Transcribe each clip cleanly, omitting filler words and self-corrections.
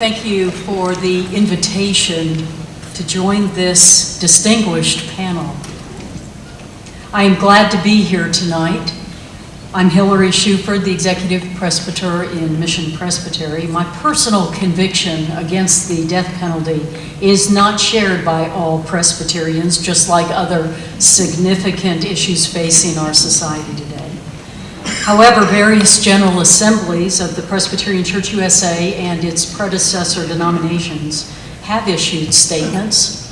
Thank you for the invitation to join this distinguished panel. I am glad to be here tonight. I'm Hilary Shuford, the Executive Presbyter in Mission Presbytery. My personal conviction against the death penalty is not shared by all Presbyterians, just like other significant issues facing our society today. However, various General Assemblies of the Presbyterian Church USA and its predecessor denominations have issued statements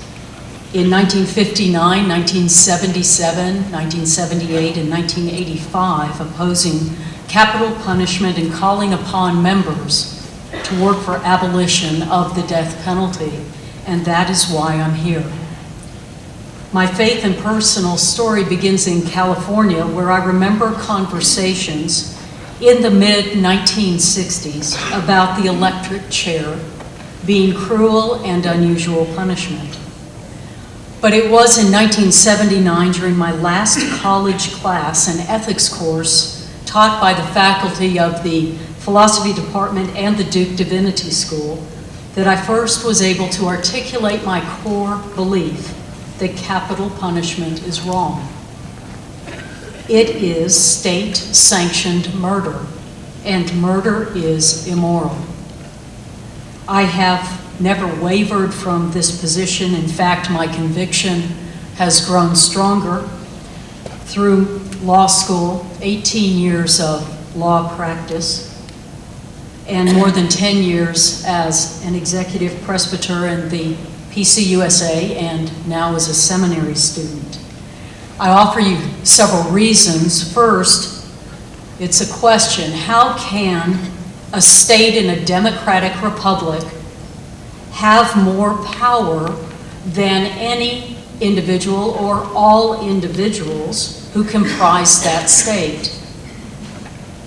in 1959, 1977, 1978, and 1985 opposing capital punishment and calling upon members to work for abolition of the death penalty, and that is why I'm here. My faith and personal story begins in California, where I remember conversations in the mid-1960s about the electric chair being cruel and unusual punishment. But it was in 1979, during my last college class, an ethics course taught by the faculty of the philosophy department and the Duke Divinity School, that I first was able to articulate my core belief that capital punishment is wrong. It is state-sanctioned murder, and murder is immoral. I have never wavered from this position. In fact, my conviction has grown stronger through law school, 18 years of law practice, and more than 10 years as an executive presbyter in the PCUSA, and now as a seminary student. I offer you several reasons. First, it's a question: how can a state in a democratic republic have more power than any individual or all individuals who comprise that state?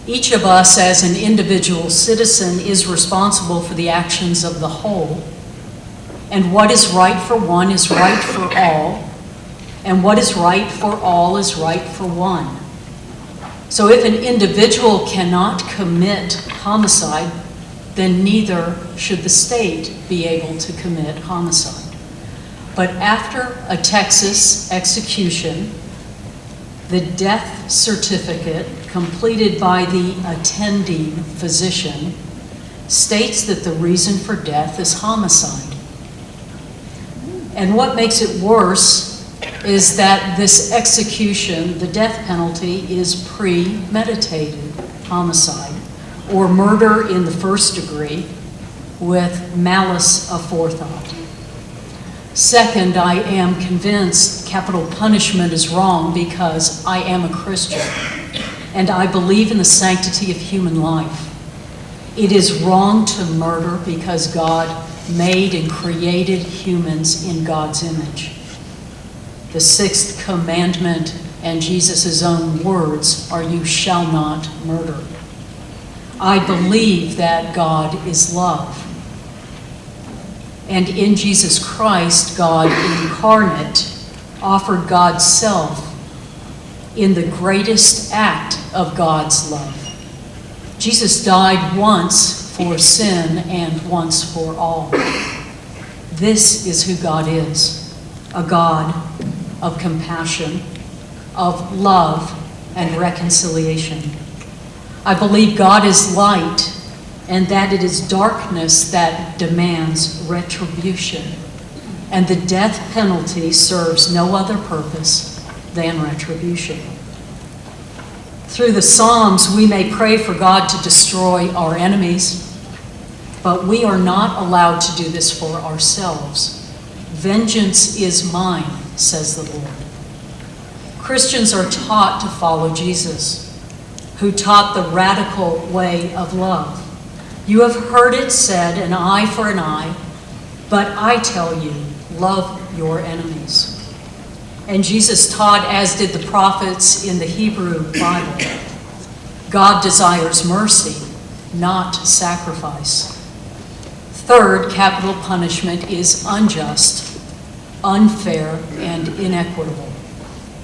Each of us as an individual citizen is responsible for the actions of the whole. And what is right for one is right for all, and what is right for all is right for one. So if an individual cannot commit homicide, then neither should the state be able to commit homicide. But after a Texas execution, the death certificate completed by the attending physician states that the reason for death is homicide. And what makes it worse is that this execution, the death penalty, is premeditated homicide, or murder in the first degree with malice aforethought. Second, I am convinced capital punishment is wrong because I am a Christian, and I believe in the sanctity of human life. It is wrong to murder because God made and created humans in God's image. The sixth commandment and Jesus' own words are, "You shall not murder." I believe that God is love. And in Jesus Christ, God incarnate offered God's self in the greatest act of God's love. Jesus died once for sin and once for all. This is who God is, a God of compassion, of love, and reconciliation. I believe God is light, and that it is darkness that demands retribution. And the death penalty serves no other purpose than retribution. Through the Psalms, we may pray for God to destroy our enemies, but we are not allowed to do this for ourselves. Vengeance is mine, says the Lord. Christians are taught to follow Jesus, who taught the radical way of love. You have heard it said, an eye for an eye, but I tell you, love your enemies. And Jesus taught, as did the prophets in the Hebrew Bible, God desires mercy, not sacrifice. Third, capital punishment is unjust, unfair, and inequitable.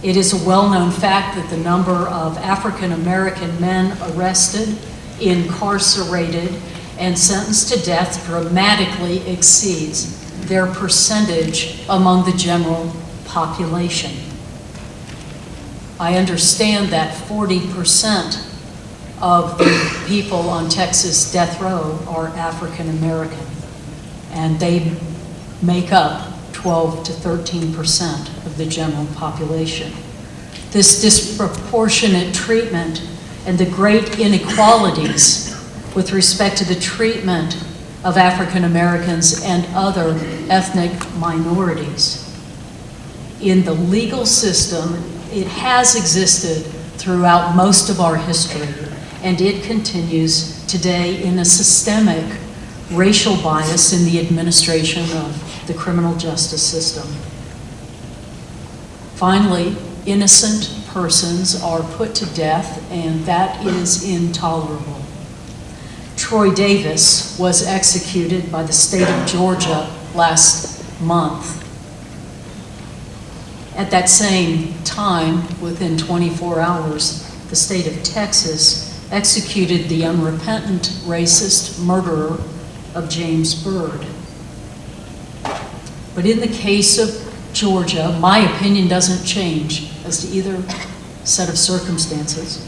It is a well-known fact that the number of African American men arrested, incarcerated, and sentenced to death dramatically exceeds their percentage among the general population. I understand that 40% of the people on Texas death row are African American, and they make up 12 to 13% of the general population. This disproportionate treatment and the great inequalities with respect to the treatment of African Americans and other ethnic minorities in the legal system, it has existed throughout most of our history, and it continues today in a systemic racial bias in the administration of the criminal justice system. Finally, innocent persons are put to death, and that is intolerable. Troy Davis was executed by the state of Georgia last month. At that same time, within 24 hours, the state of Texas executed the unrepentant racist murderer of James Byrd. But in the case of Georgia, my opinion doesn't change as to either set of circumstances.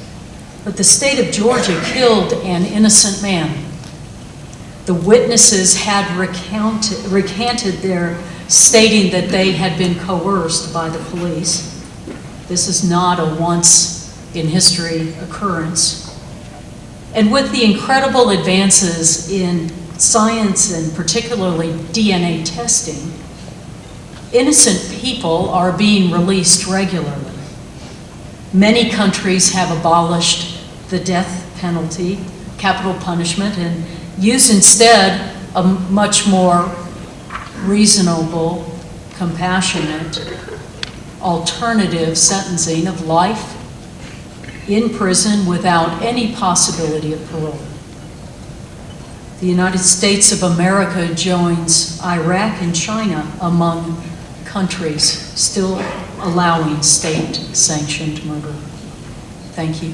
But the state of Georgia killed an innocent man. The witnesses had recanted their stating that they had been coerced by the police. This is not a once-in-history occurrence. And with the incredible advances in science and particularly DNA testing, innocent people are being released regularly. Many countries have abolished the death penalty, capital punishment, and use instead a much more reasonable, compassionate, alternative sentencing of life in prison without any possibility of parole. The United States of America joins Iraq and China among countries still allowing state-sanctioned murder. Thank you.